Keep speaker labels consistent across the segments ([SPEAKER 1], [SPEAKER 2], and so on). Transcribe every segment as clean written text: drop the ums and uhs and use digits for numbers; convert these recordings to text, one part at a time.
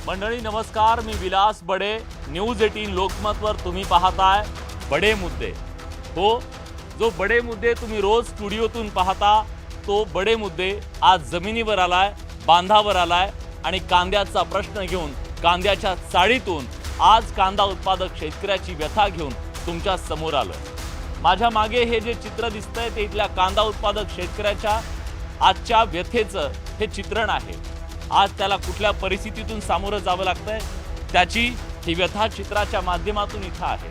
[SPEAKER 1] मंडळी नमस्कार, मी विलास बडे. न्यूज 18 लोकमतवर तुम्ही पाहताय बडे मुद्दे. हो, जो बडे मुद्दे तुम्ही रोज स्टुडिओतून पाहता तो बडे मुद्दे आज जमिनीवर आलाय, बांधावर आलाय आणि कांद्याचा प्रश्न घेऊन, कांद्याच्या चाळीतून आज कांदा उत्पादक शेतकऱ्याची व्यथा घेऊन तुमच्या समोर आलोय. माझ्या मागे हे जे चित्र दिसतंय ते इथल्या कांदा उत्पादक शेतकऱ्याच्या आजच्या व्यथेचं हे चित्रण आहे. आज त्याला कुठल्या परिस्थितीतून सामोरं जावं लागतंय त्याची ही व्यथा चित्राच्या माध्यमातून इथं आहे.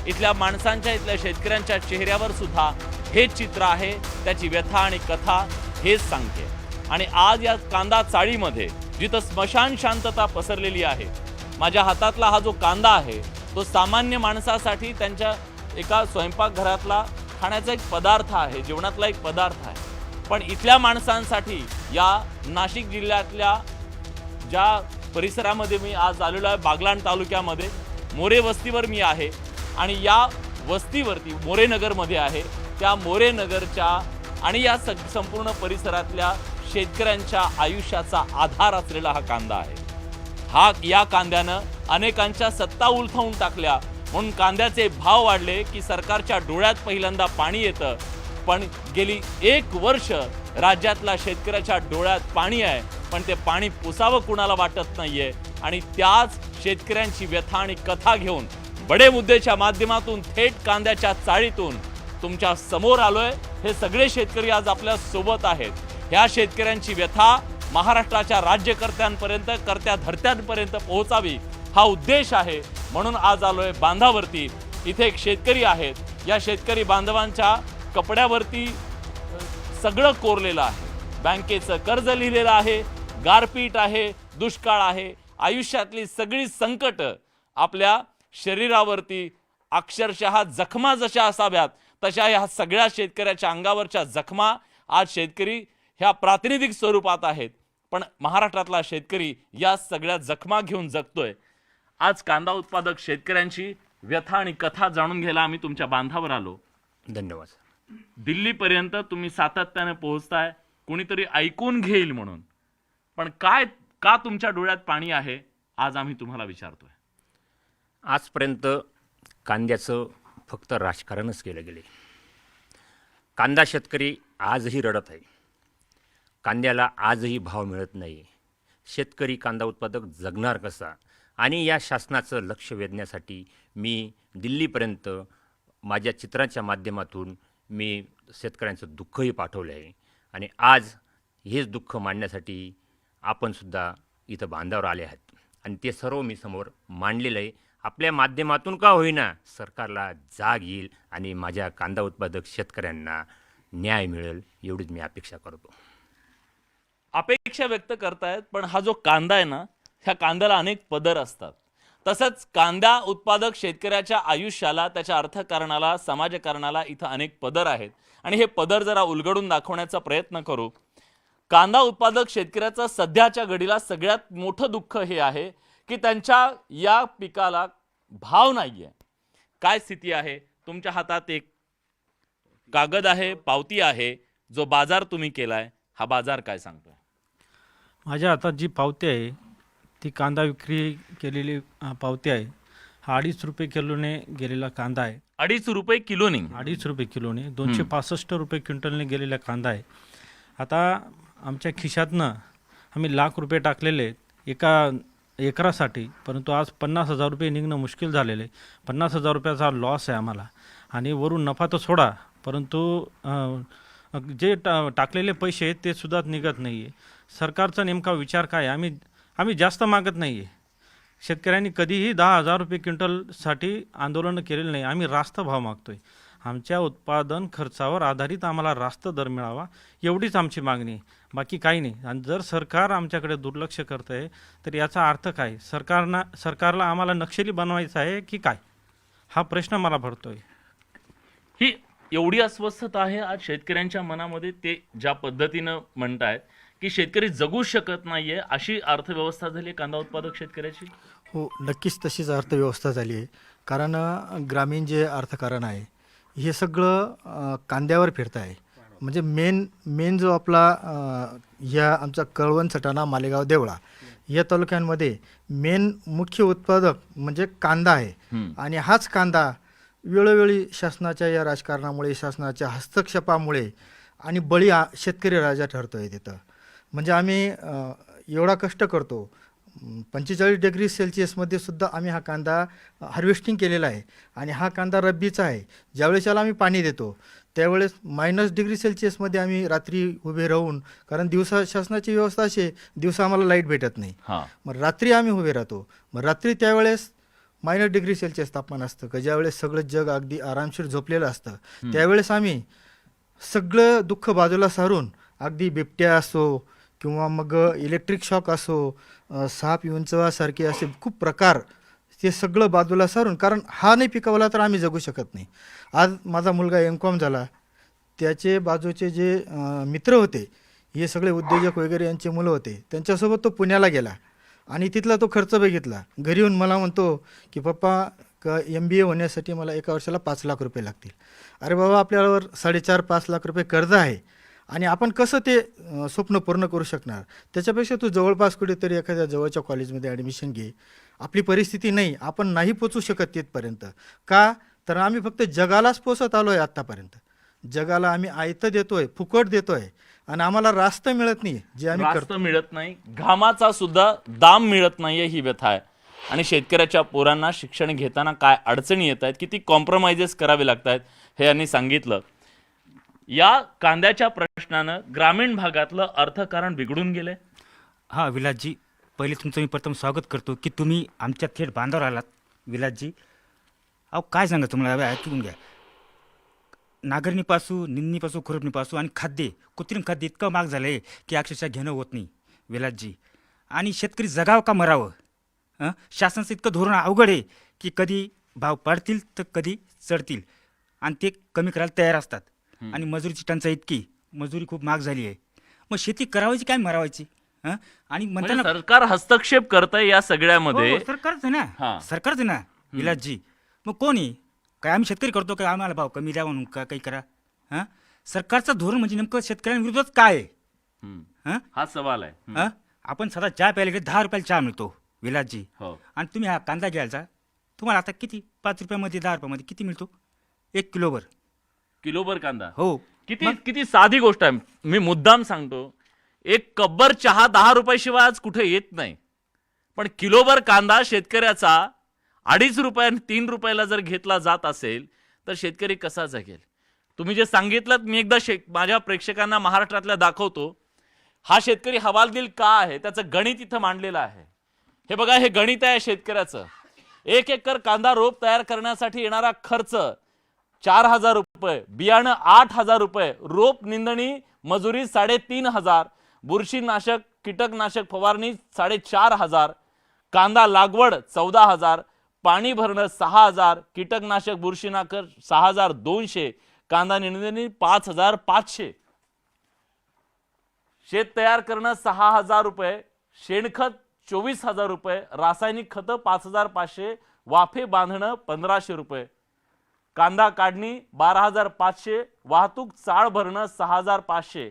[SPEAKER 1] इथल्या माणसांच्या, इथल्या शेतकऱ्यांच्या चेहऱ्यावर सुद्धा हेच चित्र आहे, त्याची व्यथा आणि कथा हेच सांगते. आणि आज या कांदा चाळीमध्ये जिथं स्मशान शांतता पसरलेली आहे, माझ्या हातातला हा जो कांदा आहे तो सामान्य माणसासाठी त्यांच्या एका स्वयंपाकघरातला खाण्याचा एक पदार्थ आहे, जेवणातला एक पदार्थ आहे. पण इथल्या माणसांसाठी या नाशिक जिल्ह्यातल्या ज्या परिसरामध्ये मी आज आलेलो आहे, बागलाण तालुक्यामध्ये मोरे वस्तीवर मी आहे आणि या वस्तीवरती मोरेनगरमध्ये आहे, त्या मोरेनगरच्या आणि या संपूर्ण परिसरातल्या शेतकऱ्यांच्या आयुष्याचा आधार असलेला हा कांदा आहे. या कांद्यानं अनेकांच्या सत्ता उलथवून टाकल्या, म्हणून कांद्याचे भाव वाढले की सरकारच्या डोळ्यात पहिल्यांदा पाणी येतं. पण गेली 1 वर्ष राज्यातल्या शेतकऱ्याच्या डोळ्यात पाणी आहे, पण ते पाणी पुसावं कुणाला वाटत नाहीये. आणि त्याच शेतकऱ्यांची व्यथा आणि कथा घेऊन बडे मुद्देच्या माध्यमातून थेट कांद्याच्या चाळीतून तुमच्या समोर आलोय. हे सगळे शेतकरी आज आपल्या सोबत आहेत. ह्या शेतकऱ्यांची व्यथा महाराष्ट्राच्या राज्यकर्त्यांपर्यंत, कर्त्या धर्त्यांपर्यंत पोहोचावी हा उद्देश आहे. म्हणून आज आलोय बांधावरती. इथे एक शेतकरी आहेत. या शेतकरी बांधवांच्या कपड्यावरती सगळं कोरलेलं आहे. बँकेचं कर्ज लिहिलेलं आहे, गारपीट आहे, दुष्काळ आहे, आयुष्यातली सगळी संकट आपल्या शरीरावरती अक्षरशः जखमा जशा असाव्यात तशा ह्या सगळ्या शेतकऱ्याच्या अंगावरच्या जखमा आज शेतकरी ह्या प्रातिनिधिक स्वरूपात आहेत. पण महाराष्ट्रातला शेतकरी या सगळ्या जखमा घेऊन जगतोय. आज कांदा उत्पादक शेतकऱ्यांची व्यथा आणि कथा जाणून घ्यायला आम्ही तुमच्या बांधावर आलो.
[SPEAKER 2] धन्यवाद.
[SPEAKER 1] दिल्लीपर्यंत तुम्ही सातत्याने पोहोचताय, कोणीतरी ऐकून घेईल म्हणून. पण का तुमच्या डोळ्यात पाणी आहे आज आम्ही तुम्हाला विचारतोय.
[SPEAKER 2] आजपर्यंत कांद्याचं फक्त राजकारणच केलं गेले. कांदा शेतकरी आजही रडत आहे. कांद्याला आजही भाव मिळत नाही. शेतकरी कांदा उत्पादक जगणार कसा? आणि या शासनाचं लक्ष वेधण्यासाठी मी दिल्लीपर्यंत माझ्या चित्राच्या माध्यमातून मी शेतकऱ्यांचं दुःखही पाठवलं आहे. आणि आज हेच दुःख मांडण्यासाठी आपणसुद्धा इथं बांधावर आले आहेत आणि ते सर्व मी समोर मांडलेलं आहे. आपल्या माध्यमातून का होईना सरकारला जाग येईल आणि माझ्या कांदा उत्पादक शेतकऱ्यांना न्याय मिळेल एवढीच मी अपेक्षा करतो.
[SPEAKER 1] अपेक्षा व्यक्त करतायत, पण हा जो कांदा आहे ना, ह्या कांद्याला अनेक पदर असतात. तसंच कांदा उत्पादक शेतकऱ्याच्या आयुष्याला, त्याच्या अर्थकारणाला, समाजकारणाला इथं अनेक पदर आहेत आणि हे पदर जरा उलगडून दाखवण्याचा प्रयत्न करू. कांदा उत्पादक शेतकऱ्याचं सध्याच्या घडीला सगळ्यात मोठं दुःख हे आहे की त्यांच्या या पिकाला भाव नाहीये. काय स्थिती आहे? तुमच्या हातात एक कागद आहे, पावती आहे, जो बाजार तुम्ही केलाय. हा बाजार काय सांगतोय?
[SPEAKER 3] माझ्या हातात जी पावती आहे ती कांदा विक्री केलेली पावती आहे. हा 2.5 रुपये किलोने गेलेला कांदा आहे.
[SPEAKER 1] 2.5 रुपये किलोने?
[SPEAKER 3] 2.5 रुपये किलोने 265 रुपये क्विंटलने गेलेला कांदा आहे. आता आमच्या खिशातनं आम्ही लाख रुपये टाकलेले आहेत एका एकरासाठी, परंतु आज 50,000 रुपये निघणं मुश्किल झालेलं आहे. 50,000 रुपयाचा लॉस आहे आम्हाला. आणि वरून नफा तर सोडा, परंतु जे टाकलेले पैसे आहेत ते सुद्धा निघत नाही आहे. सरकारचा नेमका विचार काय? आम्ही जास्त मागत नाही आहे. शेतकऱ्यांनी कधीही 10,000 रुपये क्विंटलसाठी आंदोलनं केलेलं नाही. आम्ही रास्त भाव मागतो आहे. आमच्या उत्पादन खर्चावर आधारित आम्हाला रास्त दर मिळावा एवढीच आमची मागणी आहे, बाकी काही नाही. आणि जर सरकार आमच्याकडे दुर्लक्ष करत आहे तर याचा अर्थ काय? सरकारला आम्हाला नक्षली बनवायचं आहे की काय? हा प्रश्न मला पडतो आहे.
[SPEAKER 1] ही एवढी अस्वस्थता आहे आज शेतकऱ्यांच्या मनामध्ये. ते ज्या पद्धतीनं म्हणतायत की शेतकरी जगू शकत नाहीये, अशी अर्थव्यवस्था झाली कांदा उत्पादक शेतकऱ्याची.
[SPEAKER 4] हो, नक्कीच तशीच अर्थव्यवस्था झाली आहे. कारण ग्रामीण जे अर्थकारण आहे हे सगळं कांद्यावर फिरत आहे. म्हणजे मेन जो आपला ह्या आमचा कळवण, सटाणा, मालेगाव, देवळा या तालुक्यांमध्ये मेन मुख्य उत्पादक म्हणजे कांदा आहे. आणि हाच कांदा वेळोवेळी शासनाच्या या राजकारणामुळे, शासनाच्या हस्तक्षेपामुळे आणि शेतकरी राजा ठरतोय तिथं. म्हणजे आम्ही एवढा कष्ट करतो, 45 डिग्री सेल्सिअसमध्ये सुद्धा आम्ही हा कांदा हार्वेस्टिंग केलेला आहे. आणि हा कांदा रब्बीचा आहे. ज्यावेळेस याला आम्ही पाणी देतो त्यावेळेस -डिग्री सेल्सिअसमध्ये आम्ही रात्री उभे राहून, कारण दिवसा शासनाची व्यवस्था अशी आहे, दिवसा आम्हाला लाईट भेटत नाही, मग रात्री आम्ही उभे राहतो. मग रात्री त्यावेळेस -डिग्री सेल्सिअस तापमान असतं, का ज्यावेळेस सगळं जग अगदी आरामशीर झोपलेलं असतं. त्यावेळेस आम्ही सगळं दुःख बाजूला सारून, अगदी बिबट्या असो किंवा मग इलेक्ट्रिक शॉक असो, साप विंचवासारखे असे खूप प्रकार, ते सगळं बाजूला सारून, कारण हा नाही पिकवला तर आम्ही जगू शकत नाही. आज माझा मुलगा M.Com झाला, त्याचे बाजूचे जे मित्र होते हे सगळे उद्योजक वगैरे यांचे मुलं होते, त्यांच्यासोबत तो पुण्याला गेला आणि तिथला तो खर्च बघितला. घरी येऊन मला म्हणतो की पप्पा MBA होण्यासाठी मला एका वर्षाला 5 लाख रुपये लागतील. अरे बाबा, आपल्यावर 4.5-5 लाख रुपये कर्ज आहे आणि आपण कसं ते स्वप्न पूर्ण करू शकणार? त्याच्यापेक्षा तू जवळपास कुठेतरी एखाद्या जवळच्या कॉलेजमध्ये ॲडमिशन घे. आपली परिस्थिती नाही, आपण नाही पोचू शकत तिथपर्यंत. का तर आम्ही फक्त जगालाच पोचत आलो आहे आत्तापर्यंत. जगाला आम्ही आयतं देतोय, फुकट देतोय आणि आम्हाला रास्त मिळत नाही. जे आम्ही
[SPEAKER 1] रास्त मिळत नाही, घामाचा सुद्धा दाम मिळत नाहीये, ही व्यथा आहे. आणि शेतकऱ्याच्या पोरांना शिक्षण घेताना काय अडचणी येत आहेत, किती कॉम्प्रोमाइजेस करावे लागत आहेत, हे यांनी सांगितलं. या कांद्याच्या प्रश्नानं ग्रामीण भागातलं अर्थकारण बिघडून गेले.
[SPEAKER 5] हां विलासजी, पहिले तुमचं मी प्रथम स्वागत करतो की तुम्ही आमच्या थेट बांधावर आलात. विलासजी, अहो काय सांगा तुम्हाला, ऐकून घ्या. नांगरणीपासून, निंदणीपासून, खुरपणीपासून आणि खाद्य, कृत्रिम खाद्य इतकं महाग झालं आहे की अक्षरशः घेणं होत नाही विलासजी. आणि शेतकरी जगावं का मरावं? शासनाचं इतकं धोरण अवघड आहे की कधी भाव पडतील तर कधी चढतील आणि ते कमी करायला तयार असतात. आणि मजुरीची टंचाई इतकी, मजुरी खूप महाग झाली आहे. मग शेती करावायची काय मरावायची? आणि म्हणताना
[SPEAKER 1] सरकार हस्तक्षेप करतंय या सगळ्यामध्ये.
[SPEAKER 5] सरकारच ना, सरकारच ना विलासजी. मग कोणी काय, आम्ही शेतकरी करतो काय, आम्हाला भाव कमी द्या म्हणून का काही करा? सरकारचं धोरण म्हणजे नेमकं शेतकऱ्यांविरोधात काय आहे?
[SPEAKER 1] हा सवाल आहे.
[SPEAKER 5] आपण साधा चहा प्यायला गेले 10 रुपयाला चहा मिळतो विलासजी. आणि तुम्ही हा कांदा घ्यायचा, तुम्हाला आता किती 5 रुपयामध्ये 10 रुपयामध्ये किती मिळतो? 1 किलोभर कांदा.
[SPEAKER 1] हो, किती साधी गोष्ट आहे. मी मुद्दाम सांगतो, एक कब्बर चहा 10 रुपयाशिवाय आज कुठे येत नाही. पण किलोभर कांदा शेतकऱ्याचा 2.5 रुपये 3 रुपयाला जर घेतला जात असेल तर शेतकरी कसा जगेल? तुम्ही जे सांगितलं मी एकदा माझ्या प्रेक्षकांना महाराष्ट्रातल्या दाखवतो. हा शेतकरी हवालदिल का आहे त्याचं गणित इथं मांडलेलं आहे. हे बघा, हे गणित आहे शेतकऱ्याचं. 1 एकर कांदा रोप तयार करण्यासाठी येणारा खर्च 4,000 रुपये, बियाणं 8,000 रुपये, रोप निंदणी मजुरी 3,500, बुरशीनाशक कीटकनाशक फवारणी 4,500, कांदा लागवड 14,000, पाणी भरणं 6,000, कीटकनाशक बुरशीनाशक 6,200, कांदा निंदणी 5,500, शेत तयार करणं 6,000 रुपये, शेणखत 24,000 रुपये, रासायनिक खतं 5,500, वाफे बांधणं 1,500 रुपये, कांदा काढणी 12,500, वाहतूक चाळ भरणं 6,500.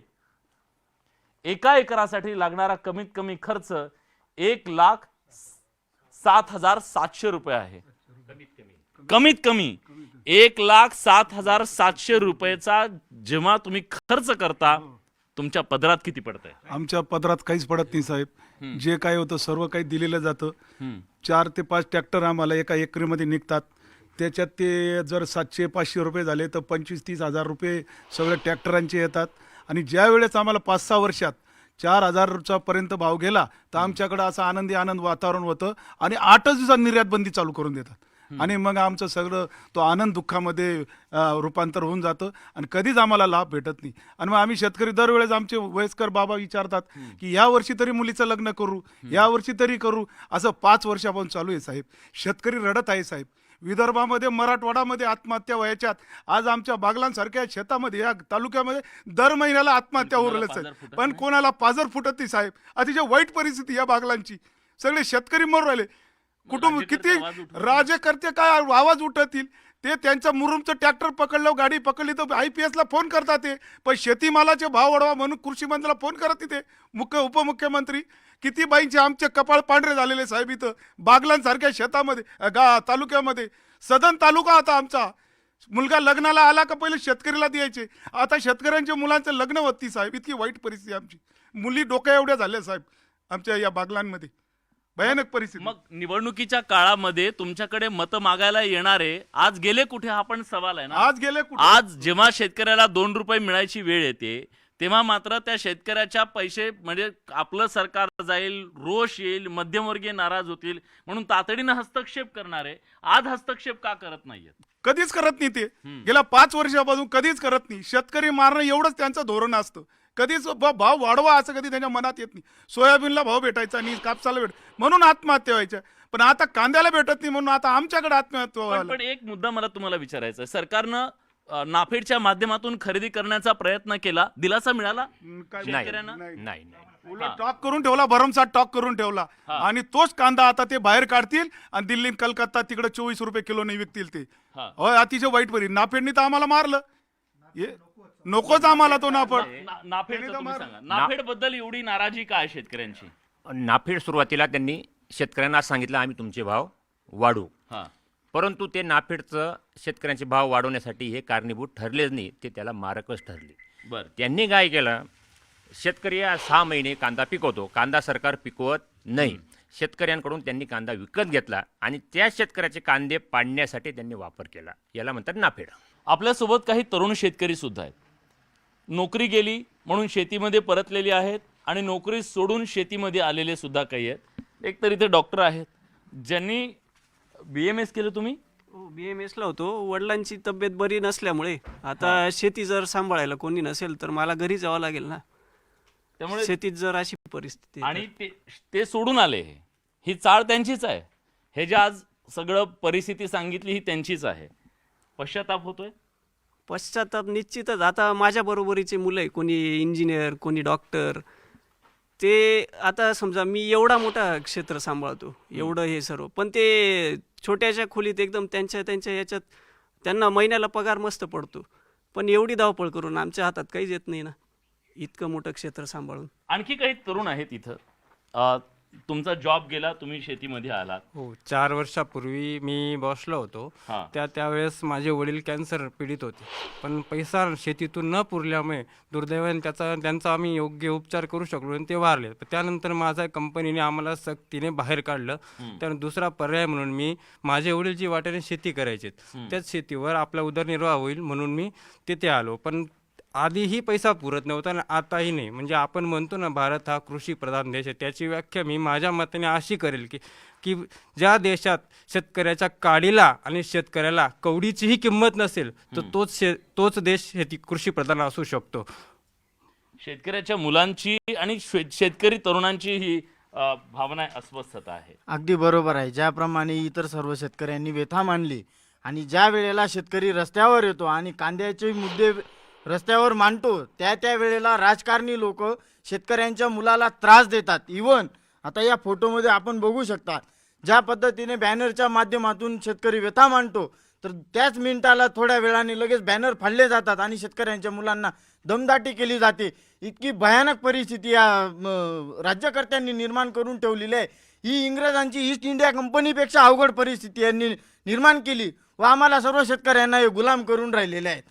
[SPEAKER 1] एका एकरासाठी लागणारा कमीत कमी खर्च 1,07,700 रुपये आहे. कमीत कमी 1,07,700 रुपयेचा जेव्हा तुम्ही खर्च करता, तुमच्या पदरात किती पडतंय?
[SPEAKER 6] आमच्या पदरात काहीच पडत नाही साहेब. जे काय होतं सर्व काही दिलेलं जातं. 4 ते 5 ट्रॅक्टर आम्हाला एका एकरीमध्ये निघतात. त्याच्यात ते जर 700-500 रुपये झाले तर 25-30 हजार रुपये सगळे ट्रॅक्टरांचे येतात. आणि ज्या वेळेस आम्हाला 5-6 वर्षात 4,000 पर्यंत भाव गेला तर आमच्याकडे असं आनंद वातावरण होतं आणि 8च दिवसात निर्यात बंदी चालू करून देतात. आणि मग आमचं सगळं तो आनंद दुःखामध्ये रूपांतर होऊन जातं आणि कधीच आम्हाला लाभ भेटत नाही. आणि मग आम्ही शेतकरी दरवेळेस आमचे वयस्कर बाबा विचारतात की या वर्षी तरी मुलीचं लग्न करू, या वर्षी तरी करू. असं 5 वर्षापासून चालू आहे साहेब. शेतकरी रडत आहे साहेब. विदर्भामध्ये, मराठवाड्यामध्ये आत्महत्या व्हायच्यात. आज आमच्या बागलांसारख्या शेतामध्ये, या तालुक्यामध्ये दर महिन्याला आत्महत्या उरलेच आहे. पण कोणाला पाजर फुटत नाही साहेब. अतिशय वाईट परिस्थिती या बागलांची. सगळे शेतकरी मरू राहिले. कुटुंब किती राजकर्ते काय आवाज उठवतील ते त्यांचं मुरुमचं ट्रॅक्टर पकडलं, गाडी पकडली तर IPS ला फोन करतात ते, पण शेतीमालाचे भाव वाढवा म्हणून कृषी मंत्र्याला फोन करत तिथे उपमुख्यमंत्री. किती बाईंचे आमचे कपाळ पांढरे झालेले साहेब इथं बागलांसारख्या शेतामध्ये तालुक्यामध्ये. सदन तालुका आता आमचा. मुलगा लग्नाला आला का पहिले शेतकरीला द्यायचे, आता शेतकऱ्यांच्या मुलांचं लग्न होती साहेब. इतकी वाईट परिस्थिती आमची. मुली डोक्या एवढ्या झाल्या साहेब आमच्या या बागलांमध्ये. भयानक परिस्थिती.
[SPEAKER 1] मग निवडणुकीच्या काळामध्ये तुमच्याकडे मतं मागायला येणारे आज गेले कुठे हा पण सवाल आहे ना.
[SPEAKER 6] आज गेले कुठे?
[SPEAKER 1] आज जेव्हा शेतकऱ्याला 2 रुपये मिळायची वेळ येते तेव्हा मात्र त्या शेतकऱ्याच्या पैसे म्हणजे आपलं सरकार जाईल, रोष येईल, मध्यमवर्गीय नाराज होतील म्हणून तातडीनं हस्तक्षेप करणारे आज हस्तक्षेप का करत नाहीयेत?
[SPEAKER 6] कधीच करत नाही ते. गेल्या 5 वर्षापासून कधीच करत नाही. शेतकरी मारणं एवढंच त्यांचं धोरण असतं. कधीच भाव वाढवा असं कधी त्यांच्या मनात येत नाही. सोयाबीनला भाव भेटायचा नाही, कापसाला म्हणून आत्महत्या व्हायच्या. पण आता कांद्याला भेटत नाही म्हणून आता आमच्याकडे आत्महत्या व्हायला.
[SPEAKER 1] पण एक मुद्दा मला तुम्हाला विचारायचा आहे. सरकारनं नाफेडच्या माध्यमातून खरेदी करण्याचा प्रयत्न केला, दिलासा मिळाला
[SPEAKER 6] काय
[SPEAKER 1] शेतकऱ्यांना?
[SPEAKER 2] नाही.
[SPEAKER 6] उलट स्टॉक करून ठेवला, भरमसाठ स्टॉक करून ठेवला. आणि तोच कांदा आता ते बाहेर काढतील आणि दिल्ली कलकत्ता तिकडे 24 रुपये किलोने विकतील ते. होय, अतिशय वाईट परिस्थिती. नाफेडनी तर आम्हाला मारलं. नकोच आम्हाला तो नाफेड.
[SPEAKER 1] नाफेडचं तुम्ही सांगा, नाफेड बद्दल एवढी नाराजी काय शेतकऱ्यांची?
[SPEAKER 2] नाफेड सुरुवातीला त्यांनी शेतकऱ्यांना सांगितलं आम्ही तुमचे भाव वाढवू, परंतु ते नाफेडचं शेतकऱ्यांचे भाव वाढवण्यासाठी हे कारणीभूत ठरलेच नाही, ते त्याला मारकच ठरले.
[SPEAKER 1] बरं,
[SPEAKER 2] त्यांनी काय केलं, शेतकरी 6 महिने कांदा पिकवतो, कांदा सरकार पिकवत नाही. शेतकऱ्यांकडून त्यांनी कांदा विकत घेतला आणि त्या शेतकऱ्याचे कांदे पाडण्यासाठी त्यांनी वापर केला. याला म्हणतात नाफेड.
[SPEAKER 1] आपल्यासोबत काही तरुण शेतकरी सुद्धा आहेत. नोकरी गेली म्हणून शेतीमध्ये परतलेली आहेत आणि नोकरी सोडून शेतीमध्ये आलेले सुद्धा काही आहेत. एक तर इथे डॉक्टर आहेत ज्यांनी BMS केलं. तुम्ही
[SPEAKER 7] BMSला होतो. वडिलांची तब्येत बरी नसल्यामुळे आता शेती जर सांभाळायला कोणी नसेल तर मला घरी जावं लागेल ना.
[SPEAKER 1] त्यामुळे
[SPEAKER 7] शेतीत जर अशी परिस्थिती आहे
[SPEAKER 1] आणि ते सोडून आले. ही चाळ त्यांचीच आहे. हे जे आज सगळं परिस्थिती सांगितली ही त्यांचीच आहे. पश्चाताप होतोय?
[SPEAKER 7] पश्चाताप निश्चितच. आता माझ्या बरोबरीचे मुलं आहे, कोणी इंजिनियर, कोणी डॉक्टर. ते आता समजा मी एवढा मोठा क्षेत्र सांभाळतो, एवढं हे सर्व, पण ते छोट्याशा खोलीत एकदम त्यांच्या याच्यात त्यांना महिन्याला पगार मस्त पडतो, पण एवढी धावपळ करून आमच्या हातात काहीच येत नाही ना, इतकं मोठं क्षेत्र सांभाळून.
[SPEAKER 1] आणखी काही तरुण आहेत इथं. तुमचा जॉब गेला, तुम्ही शेतीमध्ये आलात.
[SPEAKER 8] हो, 4 वर्षापूर्वी मी बॉसला होतो. त्यावेळेस माझे वडील कॅन्सर पीडित होते, पण पैसा शेतीतून न पुरल्यामुळे दुर्दैवाने त्यांचा आम्ही योग्य उपचार करू शकलो आणि ते वारले. त्यानंतर माझ्या कंपनीने आम्हाला सक्तीने बाहेर काढलं. त्यानंतर दुसरा पर्याय म्हणून मी माझे वडील जी वाट्याने शेती करायचे त्याच शेतीवर आपला उदरनिर्वाह होईल म्हणून मी तिथे आलो. पण आधीही पैसा पुरत नव्हता आणि आताही नाही. म्हणजे आपण म्हणतो ना भारत हा कृषी प्रधान देश आहे, त्याची व्याख्या मी माझ्या मताने अशी करेल की ज्या देशात शेतकऱ्याच्या काडीला आणि शेतकऱ्याला कवडीचीही किंमत नसेल तर तोच देश कृषी प्रधान असू शकतो.
[SPEAKER 1] शेतकऱ्याच्या मुलांची आणि शेतकरी तरुणांची ही भावना अस्वस्थता आहे.
[SPEAKER 9] अगदी बरोबर आहे. ज्याप्रमाणे इतर सर्व शेतकऱ्यांनी व्यथा मांडली आणि ज्या वेळेला शेतकरी रस्त्यावर येतो आणि कांद्याचे मुद्दे रस्त्यावर मांडतो त्या वेळेला राजकारणी लोक शेतकऱ्यांच्या मुलाला त्रास देतात. इवन आता या फोटोमध्ये आपण बघू शकता ज्या पद्धतीने बॅनरच्या माध्यमातून शेतकरी व्यथा मांडतो, तर त्याच मिनिटाला थोड्या वेळाने लगेच बॅनर फाडले जातात आणि शेतकऱ्यांच्या मुलांना दमदाटी केली जाते. इतकी भयानक परिस्थिती या राज्यकर्त्यांनी निर्माण करून ठेवलेली आहे. ही इंग्रजांची ईस्ट इंडिया कंपनीपेक्षा अवघड परिस्थिती यांनी निर्माण केली व आम्हाला सर्व शेतकऱ्यांना हे गुलाम करून राहिलेले आहेत.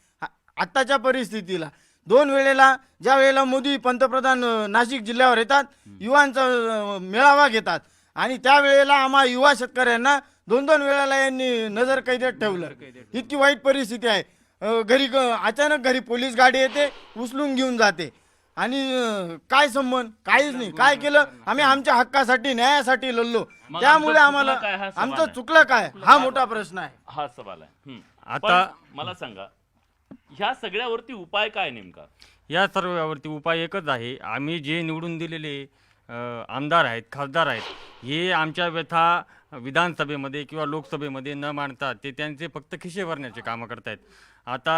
[SPEAKER 9] आत्ताच्या परिस्थितीला 2 वेळेला ज्या वेळेला मोदी पंतप्रधान नाशिक जिल्ह्यावर येतात, युवांचा मेळावा घेतात आणि त्यावेळेला आम्हा युवा शेतकऱ्यांना 2-2 वेळेला यांनी नजर कैदेत ठेवलं. इतकी वाईट परिस्थिती आहे. अचानक घरी पोलीस गाडी येते, उचलून घेऊन जाते आणि काय संबंध, काहीच नाही. काय केलं आम्ही आमच्या हक्कासाठी, न्यायासाठी लढलो, त्यामुळे आम्हाला आमचं चुकलं काय हा मोठा प्रश्न आहे.
[SPEAKER 1] हा सवाल आहे.
[SPEAKER 8] आता
[SPEAKER 1] मला सांगा, ह्या सगळ्यावरती उपाय काय नेमका?
[SPEAKER 8] या सर्वावरती उपाय एकच आहे. आम्ही जे निवडून दिलेले आमदार आहेत, खासदार आहेत, हे आमच्या व्यथा विधानसभेमध्ये किंवा लोकसभेमध्ये न मांडता ते त्यांचे फक्त खिसे भरण्याचे कामं करतायत. आता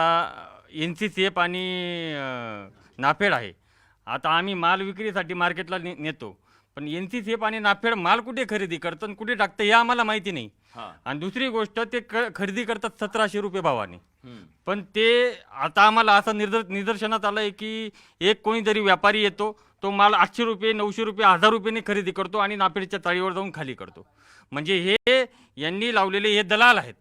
[SPEAKER 8] NCCF आणि नाफेड आहे. आता आम्ही माल विक्रीसाठी मार्केटला नेतो, पण NC-CEP आणि नाफेड माल कुठे खरेदी करतं आणि कुठे टाकतं हे आम्हाला माहिती नाही. आणि दुसरी गोष्ट ते खरेदी करतात 1700 रुपये भावाने. पण ते आता आम्हाला असं निदर्शनात आलं आहे की एक कोणीतरी व्यापारी येतो, तो माल 800 रुपये 900 रुपये 1000 रुपयाने खरेदी करतो आणि नाफेडच्या तळीवर जाऊन खाली करतो. म्हणजे हे यांनी लावलेले हे दलाल आहेत.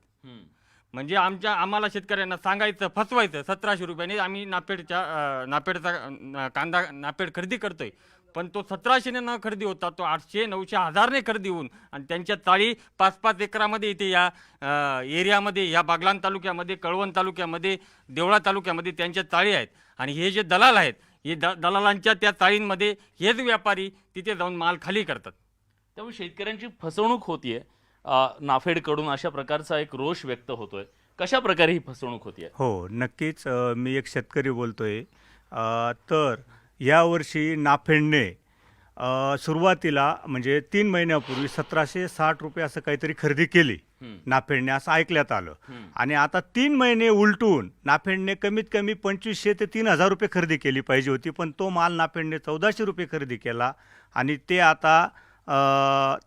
[SPEAKER 8] म्हणजे आम्हाला शेतकऱ्यांना सांगायचं, फसवायचं 1700 रुपयाने आम्ही नाफेडचा कांदा नाफेड खरेदी करतोय, पण तो 1700ने न खरेदी होता, तो 800 900 1000ने खरेदी होऊन आणि त्यांच्या चाळी 5-5 एकरामध्ये इथे या एरियामध्ये, या बागलाण तालुक्यामध्ये, कळवण तालुक्यामध्ये, देवळा तालुक्यामध्ये त्यांच्या चाळी आहेत. आणि हे जे दलाल आहेत, हे दलालांच्या त्या चाळींमध्ये हेच व्यापारी तिथे जाऊन माल खाली करतात.
[SPEAKER 1] त्यामुळे शेतकऱ्यांची फसवणूक होतीये नाफेडकडून, अशा प्रकारचा एक रोष व्यक्त होतोय. कशा प्रकारे ही फसवणूक होतीये?
[SPEAKER 10] हो, नक्कीच. मी एक शेतकरी बोलतोय. तर यावर्षी नाफेडने सुरुवातीला म्हणजे 3 महिन्यापूर्वी 1760 रुपये असं काहीतरी खरेदी केली नाफेडने, असं ऐकण्यात आलं. आणि आता 3 महिने उलटून नाफेडने कमीत कमी 2500 ते 3000 रुपये खरेदी केली पाहिजे होती, पण तो माल नाफेडने 1400 रुपये खरेदी केला. आणि ते आता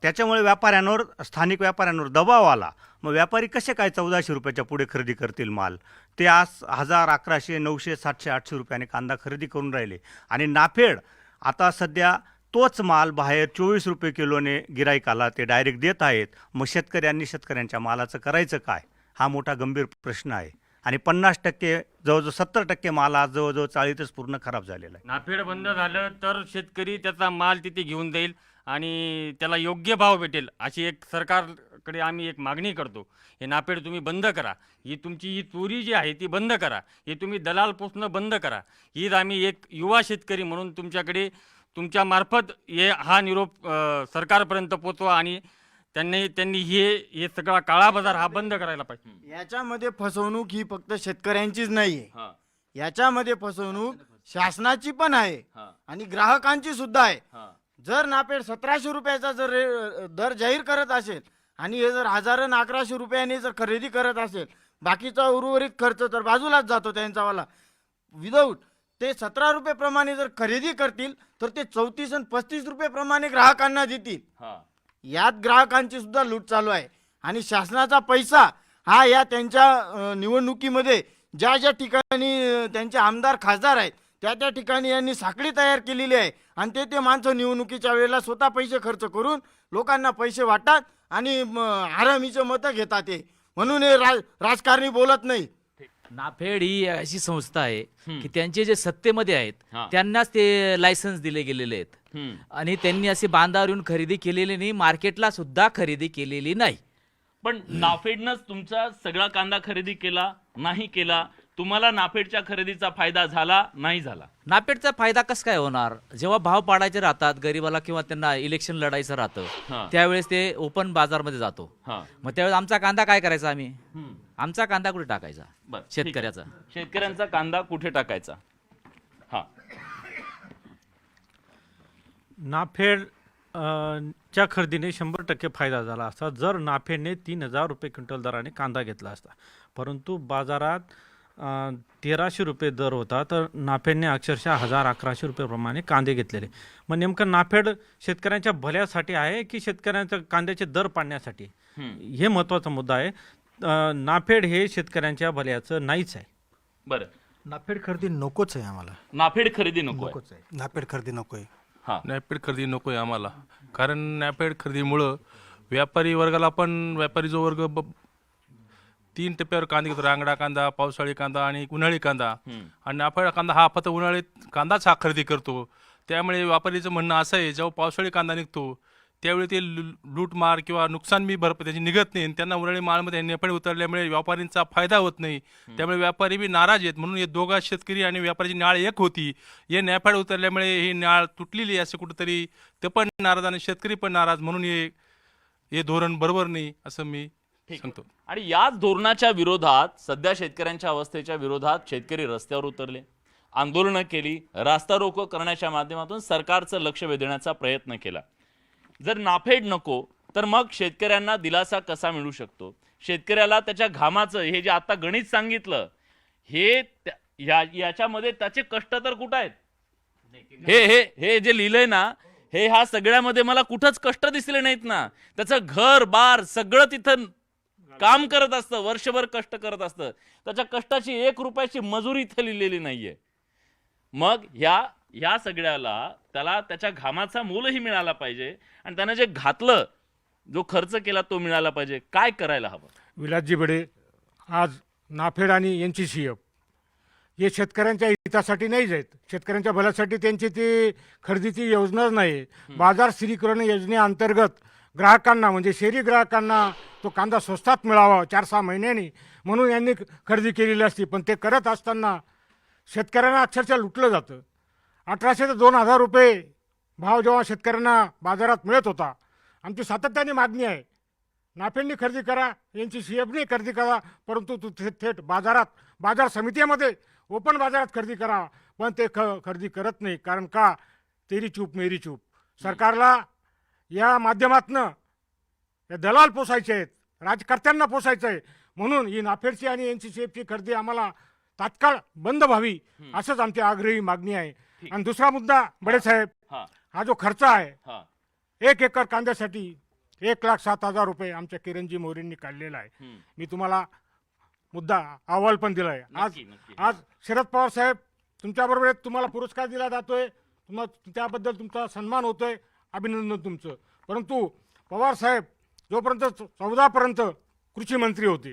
[SPEAKER 10] त्याच्यामुळे व्यापाऱ्यांवर, स्थानिक व्यापाऱ्यांवर दबाव आला. मग व्यापारी कसे काय 1400 रुपयाच्या पुढे खरेदी करतील माल? ते आज 1000 1100 900 700 800 रुपयाने कांदा खरेदी करून राहिले. आणि नाफेड आता सध्या तोच माल बाहेर 24 रुपये किलोने गिराईकाला ते डायरेक्ट देत आहेत. मग शेतकऱ्यांच्या मालाचं करायचं काय? हा मोठा गंभीर प्रश्न आहे. आणि 50% जवळजवळ 70% माल आज जवळजवळ चाळीतच पूर्ण खराब झालेला आहे.
[SPEAKER 8] नाफेड बंद झालं तर शेतकरी त्याचा माल तिथे घेऊन जाईल आणि त्याला योग्य भाव भेटेल, अशी एक सरकारकडे आम्ही एक मागणी करतो. हे नाफेड तुम्ही बंद करा, ही तुमची ही चोरी जी आहे ती बंद करा, हे तुम्ही दलाल पोसणं बंद करा. हीच आम्ही एक युवा शेतकरी म्हणून तुमच्याकडे, तुमच्या मार्फत हा निरोप सरकारपर्यंत पोचवा आणि त्यांनी हे सगळा काळा बाजार हा बंद करायला पाहिजे.
[SPEAKER 9] याच्यामध्ये फसवणूक ही फक्त शेतकऱ्यांचीच नाही आहे, याच्यामध्ये फसवणूक शासनाची पण आहे आणि ग्राहकांची सुद्धा आहे. जर नाफेड 1700 रुपयाचा जर दर जाहीर करत असेल आणि हे जर 1000 आणि 1100 रुपयाने जर खरेदी करत असेल, बाकीचा उर्वरित खर्च तर बाजूलाच जातो त्यांचावाला. विदाऊट ते 17 रुपये प्रमाणे जर खरेदी करतील तर ते 34 आणि 35 रुपये प्रमाणे ग्राहकांना देतील. यात ग्राहकांची सुद्धा लूट चालू आहे. आणि शासनाचा पैसा हा या त्यांच्या निवडणुकीमध्ये ज्या ठिकाणी त्यांचे आमदार खासदार आहेत त्या ठिकाणी यांनी साखळी तयार केलेली आहे. आणि ते माणसं निवडणुकीच्या वेळेला स्वतः पैसे खर्च करून लोकांना पैसे वाटतात आणि हरामीचं मतं घेतात. ते म्हणून हे राजकारणी बोलत नाही.
[SPEAKER 11] नाफेड ही अशी संस्था आहे की त्यांचे जे सत्तेमध्ये आहेत त्यांनाच ते लायसन्स दिले गेलेले आहेत आणि त्यांनी असे बांधावर येऊन खरेदी केलेली नाही, मार्केटला सुद्धा खरेदी केलेली नाही.
[SPEAKER 1] पण नाफेडनंच तुमचा सगळा कांदा खरेदी केला नाही केला? तुम्हाला नाफेडच्या खरेदीचा फायदा झाला नाही झाला?
[SPEAKER 11] नाफेडचा फायदा कस काय होणार? जेव्हा भाव पाडायचे राहतात गरीबाला किंवा त्यांना इलेक्शन लढायचं राहतं त्यावेळेस ते ओपन बाजारमध्ये जातो. मग त्यावेळेस आमचा कांदा काय करायचा? आमचा कांदा कुठे टाकायचा?
[SPEAKER 1] शेतकऱ्यांचा कांदा कुठे टाकायचा?
[SPEAKER 3] नाफेड च्या खरेदीने 100% फायदा झाला असता जर नाफेडने 3000 रुपये क्विंटल दराने कांदा घेतला असता. परंतु बाजारात 1300 रुपये दर होता, तर नाफेडने अक्षरशः 1000-1100 रुपये प्रमाणे कांदे घेतलेले. मग नेमकं नाफेड शेतकऱ्यांच्या भल्यासाठी आहे की शेतकऱ्यांच्या कांद्याचे दर पाडण्यासाठी? हे महत्त्वाचा मुद्दा आहे. नाफेड हे शेतकऱ्यांच्या भल्याचं नाहीच आहे.
[SPEAKER 1] बरं,
[SPEAKER 4] नाफेड खरेदी नकोच आहे आम्हाला.
[SPEAKER 1] नाफेड खरेदी नको आहे.
[SPEAKER 12] नाफेड खरेदी नको आहे.
[SPEAKER 13] नाफेड खरेदी नको आहे आम्हाला, कारण नाफेड खरेदीमुळं व्यापारी वर्गाला पण, व्यापारी जो वर्ग 3 टप्प्यावर कांदा घेतो, रांगडा कांदा, पावसाळी कांदा आणि उन्हाळी कांदा. आणि नाफेड कांदा हा फक्त उन्हाळीत कांदाच हा खरेदी करतो. त्यामुळे व्यापारीचं म्हणणं असं आहे, जेव्हा पावसाळी कांदा निघतो त्यावेळी ते लूटमार किंवा नुकसान बी भरपाई त्याची निघत नाही. त्यांना उन्हाळी मालमध्ये नाफेड उतरल्यामुळे व्यापारींचा फायदा होत नाही. त्यामुळे व्यापारी बी नाराज आहेत. म्हणून हे दोघा शेतकरी आणि व्यापाऱ्याची नाळ एक होती. हे नाफेड उतरल्यामुळे ही नाळ तुटलेली असं कुठंतरी ते पण नाराज आणि शेतकरी पण नाराज. म्हणून हे धोरण बरोबर नाही असं मी सांगतो.
[SPEAKER 1] आणि याच धोरणाच्या विरोधात, सध्या शेतकऱ्यांच्या अवस्थेच्या विरोधात शेतकरी रस्त्यावर उतरले, आंदोलनं केली, रास्ता रोको करण्याच्या माध्यमातून सरकारचं लक्ष वेधण्याचा प्रयत्न केला. जर नाफेड नको तर मग शेतकऱ्यांना दिलासा कसा मिळू शकतो? शेतकऱ्याला त्याच्या घामाचं, हे जे आता गणित सांगितलं, हे याच्यामध्ये त्याचे कष्ट तर कुठं आहेत? हे जे लिहिलंय ना, ह्या सगळ्यामध्ये मला कुठंच कष्ट दिसले नाहीत ना. त्याचं घर बार सगळं तिथं काम करत असतं, वर्षभर कष्ट करत असतं. त्याच्या कष्टाची 1 रुपयाची मजुरी इथं लिहिलेली नाहीये. मग ह्या सगळ्याला त्याला त्याच्या घामाचा मोलही मिळाला पाहिजे आणि त्यानं जे घातलं, जो खर्च केला तो मिळाला पाहिजे. काय करायला हवं?
[SPEAKER 12] विलासजी बडे, आज नाफेड आणि NCCF हे शेतकऱ्यांच्या हितासाठी नाहीच आहेत. शेतकऱ्यांच्या भल्यासाठी त्यांची ती खरेदीची योजनाच नाही. बाजार स्थिरीकरण योजनेअंतर्गत ग्राहकांना म्हणजे शहरी ग्राहकांना तो कांदा स्वस्तात मिळावा 4-6 महिन्यांनी म्हणून यांनी खरेदी केलेली असते. पण ते करत असताना शेतकऱ्यांना अक्षरशः लुटलं जातं. 1800 ते 2000 रुपये भाव जेव्हा शेतकऱ्यांना बाजारात मिळत होता, आमची सातत्याने मागणी आहे नाफेडनी खरेदी करा, NCCFनी खरेदी करा, परंतु तू थेट बाजार समितीमध्ये ओपन बाजारात खरेदी करा. पण ते खरेदी करत नाही. कारण का? तेरी चूप मेरी चूप. सरकारला या माध्यमातनं या दलाल पोसायचे आहेत, राजकर्त्यांना पोसायचं आहे. म्हणून ही नाफेडची आणि NCCFची खरेदी आम्हाला तात्काळ बंद व्हावी असंच आमची आग्रही मागणी आहे. आणि दुसरा मुद्दा बडेसाहेब, हा जो खर्च आहे 1 एकर कांद्यासाठी 1,07,000 रुपये आमच्या किरणजी मोरेंनी काढलेला आहे. मी तुम्हाला मुद्दा अहवाल पण दिलाय. आज शरद पवार साहेब तुमच्याबरोबर तुम्हाला पुरस्कार दिला जातोय, त्याबद्दल तुमचा सन्मान होतोय, अभिनंदन तुमचं. परंतु पवार साहेब जोपर्यंत 14पर्यंत कृषी मंत्री होते,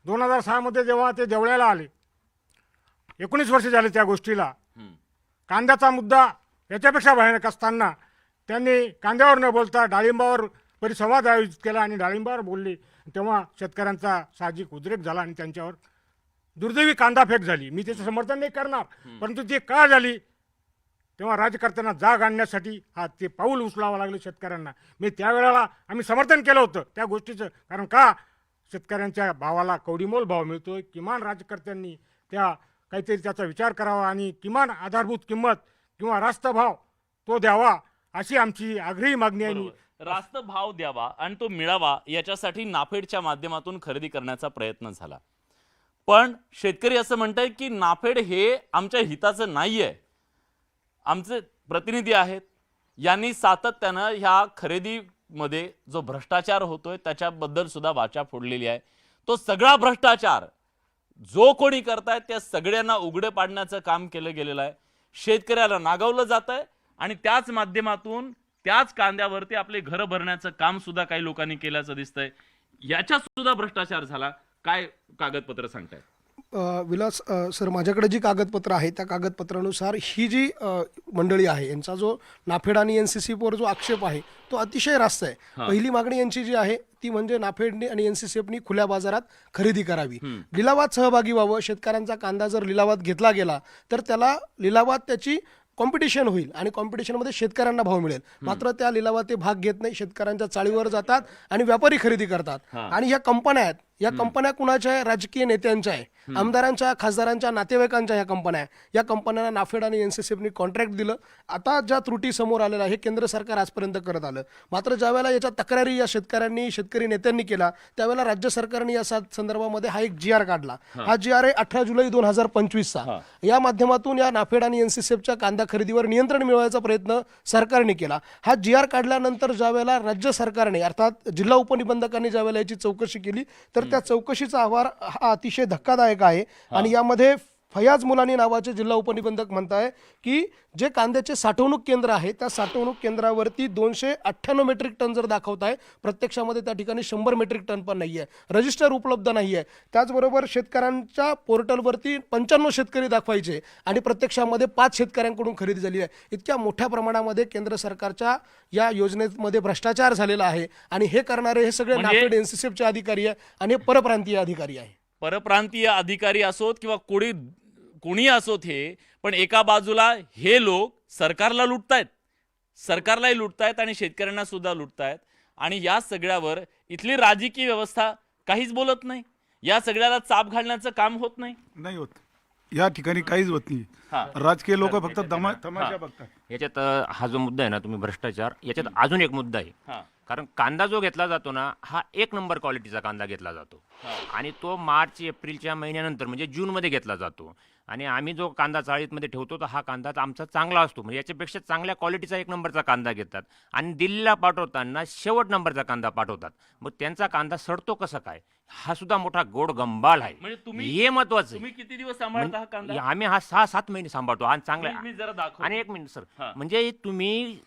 [SPEAKER 12] 2006 मध्ये जेव्हा ते देवळ्याला आले, 19 वर्ष झाले त्या गोष्टीला. कांद्याचा मुद्दा याच्यापेक्षा भयानक असताना त्यांनी कांद्यावर न बोलता डाळिंबावर परिसंवाद आयोजित केला आणि डाळिंबावर बोलले. तेव्हा शेतकऱ्यांचा साहजिक उद्रेक झाला आणि त्यांच्यावर दुर्दैवी कांदाफेक झाली. मी त्याचं समर्थन नाही करणार, परंतु ती का झाली तेव्हा राजकर्त्यांना जाग आणण्यासाठी ते पाऊल उचलावं लागलं शेतकऱ्यांना. मी त्यावेळेला आम्ही समर्थन केलं होतं त्या गोष्टीचं. कारण का? शेतकऱ्यांच्या भावाला कवडीमोल भाव मिळतोय. किमान राजकर्त्यांनी काहीतरी त्याचा विचार करावा आणि किमान आधारभूत किंमत किंवा रास्त भाव तो द्यावा अशी आमची आग्रही मागणी आहे.
[SPEAKER 1] रास्त भाव द्यावा आणि तो मिळावा याच्यासाठी नाफेडच्या माध्यमातून खरेदी करण्याचा प्रयत्न झाला. पण शेतकरी असं म्हणताय की नाफेड हे आमच्या हिताचं नाहीये. आमचे प्रतिनिधी आहेत, यांनी सातत्यानं ह्या खरेदीमध्ये जो भ्रष्टाचार होतोय त्याच्याबद्दल सुद्धा वाचा फोडलेली आहे. तो सगळा भ्रष्टाचार जो कोणी करतायत त्या सगळ्यांना उघडे पाडण्याचं काम केलं गेलेलं आहे. शेतकऱ्याला नागावलं जात आहे आणि त्याच माध्यमातून त्याच कांद्यावरती आपले घर भरण्याचं काम सुद्धा काही लोकांनी केल्याचं दिसतंय. याच्यात सुद्धा भ्रष्टाचार झाला. काय कागदपत्र सांगताय?
[SPEAKER 14] विलास सर, माझ्याकडे जी कागदपत्र आहे त्या कागदपत्रानुसार ही जी मंडळी आहे यांचा जो नाफेड आणि NCCFवर जो आक्षेप आहे तो अतिशय रास्त आहे. पहिली मागणी यांची जी आहे ती म्हणजे नाफेडने आणि NCCFनी खुल्या बाजारात खरेदी करावी, लिलावात सहभागी व्हावं. शेतकऱ्यांचा कांदा जर लिलावात घेतला गेला तर त्याला लिलावात त्याची कॉम्पिटिशन होईल आणि कॉम्पिटिशनमध्ये शेतकऱ्यांना भाव मिळेल. मात्र त्या लिलावात ते भाग घेत नाही, शेतकऱ्यांच्या चाळीवर जातात आणि व्यापारी खरेदी करतात. आणि ह्या कंपन्या आहेत, या कंपन्या कुणाच्या आहे? राजकीय नेत्यांच्या आहे, आमदारांच्या खासदारांच्या नातेवाईकांच्या ह्या कंपन्या आहे. या कंपन्यांना नाफेड आणि NCCFनी कॉन्ट्रॅक्ट दिलं. आता ज्या त्रुटी समोर आलेल्या हे केंद्र सरकार आजपर्यंत करत आलं. मात्र ज्यावेळेला याच्या तक्रारी या शेतकरी नेत्यांनी केला त्यावेळेला राज्य सरकारने या संदर्भामध्ये हा एक GR काढला. हा GR आहे 18 जुलै 2025चा. या माध्यमातून या नाफेड आणि NCCFच्या कांदा खरेदीवर नियंत्रण मिळवायचा प्रयत्न सरकारने केला. हा GR काढल्यानंतर ज्यावेळेला राज्य सरकारने अर्थात जिल्हा उपनिबंधकांनी ज्यावेळेला याची चौकशी केली तर त्या चौकशीचा अहवाल हा अतिशय धक्कादायक आहे. आणि यामध्ये फयाज मुलानी नावाचे जिल्हा उपनिबंधक म्हणताय की जे कांद्याचे साठवणूक केंद्र आहे त्या साठवणूक केंद्रावरती 298 मेट्रिक टन जर दाखवत आहे, प्रत्यक्षामध्ये त्या ठिकाणी 100 मेट्रिक टन पण नाही आहे, रजिस्टर उपलब्ध नाही आहे. त्याचबरोबर शेतकऱ्यांच्या पोर्टलवरती 95 शेतकरी दाखवायचे आणि प्रत्यक्षामध्ये 5 शेतकऱ्यांकडून खरेदी झाली आहे. इतक्या मोठ्या प्रमाणामध्ये केंद्र सरकारच्या या योजनेमध्ये भ्रष्टाचार झालेला आहे आणि हे करणारे हे सगळे नाफेड NCCFचे अधिकारी आहे आणि हे परप्रांतीय अधिकारी आहे.
[SPEAKER 1] परप्रांतीय अधिकारी असोत किंवा कोणी असोत हे, पण एका बाजूला हे लोक सरकारला लुटतायत, सरकारलाही लुटतायत आणि शेतकऱ्यांना सुद्धा लुटतायत. आणि या सगळ्यावर इथली राजकीय व्यवस्था काहीच बोलत नाही. या सगळ्याला चाप घालण्याचं काम होत नाही
[SPEAKER 6] होत. या ठिकाणी काहीच होत नाही. राजकीय लोक फक्त तमाशा बघतात.
[SPEAKER 2] याच्यात हा जो मुद्दा आहे ना तुम्ही भ्रष्टाचार, याच्यात अजून एक मुद्दा आहे. कारण कांदा जो घेतला जातो ना हा 1 नंबर क्वालिटीचा कांदा घेतला जातो आणि तो मार्च एप्रिलच्या महिन्यानंतर म्हणजे जूनमध्ये घेतला जातो. आणि आम्ही जो कांदा चाळीतमध्ये ठेवतो तर हा कांदा आमचा चांगला असतो, म्हणजे याच्यापेक्षा चांगल्या क्वालिटीचा 1 नंबरचा कांदा घेतात आणि दिल्लीला पाठवताना शेवट नंबरचा कांदा पाठवतात. मग त्यांचा कांदा सडतो कसं काय, हा सुद्धा मोठा गोड गंबाल आहे.
[SPEAKER 1] म्हणजे तुम्ही
[SPEAKER 2] हे महत्वाचं
[SPEAKER 1] तुम्ही किती दिवस सांभाळता हा कांदा?
[SPEAKER 2] आम्ही हा 6-7 महिने सांभाळतो आणि चांगला.
[SPEAKER 1] मी जरा दाखव.
[SPEAKER 2] आणि 1 मिनिट सर,
[SPEAKER 1] हा.
[SPEAKER 2] म्हणजे तुम्ही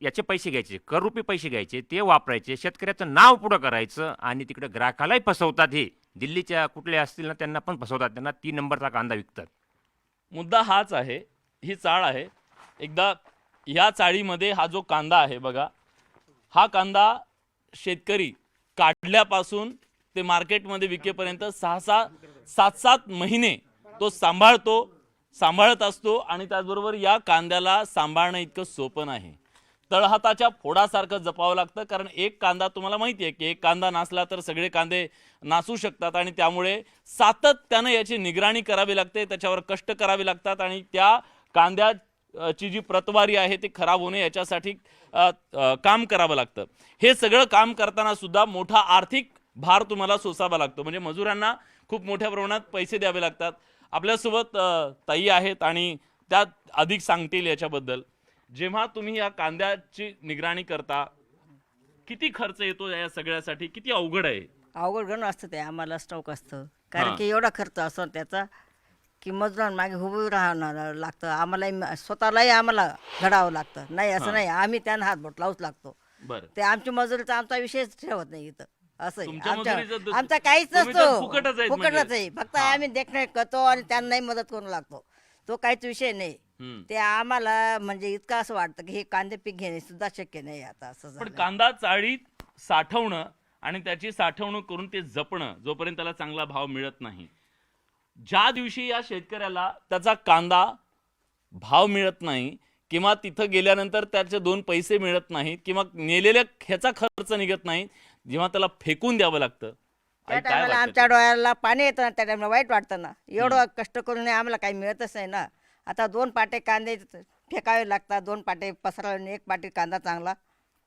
[SPEAKER 2] याचे पैसे घ्यायचे, करोडपती पैसे घ्यायचे, ते वापरायचे, शेतकऱ्याचं नाव पुढं करायचं आणि तिकडे ग्राहकालाही फसवतात. हे दिल्लीच्या कुठले असतील ना त्यांना पण फसवतात, त्यांना 3 नंबरचा कांदा विकतात.
[SPEAKER 1] मुद्दा हाच आहे, ही चाळ आहे. एकदा या चाळीमध्ये हा जो कांदा आहे बघा, हा कांदा शेतकरी काढल्यापासून ते मार्केटमध्ये विकेपर्यंत 7-7 महिने तो सांभाळत असतो आणि त्याचबरोबर या कांद्याला सांभाळणं इतकं सोपं नाही. तळहाताच्या फोडासारखं जपावं लागतं, कारण एक कांदा तुम्हाला माहिती आहे की एक कांदा नासला तर सगळे कांदे नासू शकतात आणि त्यामुळे सातत्यानं याची निगराणी करावी लागते, त्याच्यावर कष्ट करावे लागतात आणि त्या कांद्याची जी प्रतवारी आहे ती खराब होणे याच्यासाठी काम करावं लागतं. हे सगळं काम करताना सुद्धा मोठा आर्थिक भार तुम्हाला सोसावा लागतो, म्हणजे मजुरांना खूप मोठ्या प्रमाणात पैसे द्यावे लागतात. आपल्यासोबत ताई आहेत आणि त्या अधिक सांगतील याच्याबद्दल. जेव्हा तुम्ही या कांद्याची निगराणी करता, किती खर्च येतो या सगळ्यासाठी, किती अवघड आहे?
[SPEAKER 15] अवघड गण असतं ते, आम्हाला स्टॉक असतं, कारण की एवढा खर्च असतो त्याचा की मजुरांमागे उभं राहणं लागतं, आम्हालाही स्वतःलाही आम्हाला घडावं लागतं. नाही असं नाही, आम्ही त्यांना हातबोट लावूच लागतो.
[SPEAKER 1] बरं,
[SPEAKER 15] ते आमची मजुरीचा आमचा विषयच ठेवत नाही इथं. असं
[SPEAKER 1] तुमच्या मजुरीचं
[SPEAKER 15] आमचा काहीच
[SPEAKER 1] तुम्ही तर
[SPEAKER 15] नसतो,
[SPEAKER 1] फुकटच आहेत
[SPEAKER 15] फुकटच
[SPEAKER 1] म्हणजे.
[SPEAKER 15] आहे. फक्त आम्ही देखणे करतो आणि त्यांनाही मदत करू लागतो, तो काहीच विषय नाही. ते आम्हाला म्हणजे इतकं असं वाटतं की हे कांदे पीक घेणे सुद्धा शक्य नाही आता असं
[SPEAKER 1] पण
[SPEAKER 15] झालं.
[SPEAKER 1] कांदा चाळीत साठवणं आणि त्याची साठवणूक करून ते जपणं, जोपर्यंत त्याला चांगला भाव मिळत नाही, ज्या दिवशी या शेतकऱ्याला त्याचा कांदा भाव मिळत नाही किंवा तिथं गेल्यानंतर त्याचे 2 पैसे मिळत नाहीत किंवा नेलेल्या ह्याचा खर्च निघत नाही, जेव्हा त्याला फेकून द्यावं लागतं,
[SPEAKER 15] त्या
[SPEAKER 1] आई काय
[SPEAKER 15] टायमाला
[SPEAKER 1] वाटतं?
[SPEAKER 15] आमच्या डोळ्याला पाणी येतं ना, त्या टायमाला वाईट वाटतं ना. एवढं कष्ट करून आम्हाला काही मिळतच नाही ना. आता 2 पाटे कांदे फेकावे लागतात, 2 पाटे पसरवून 1 पाटी कांदा चांगला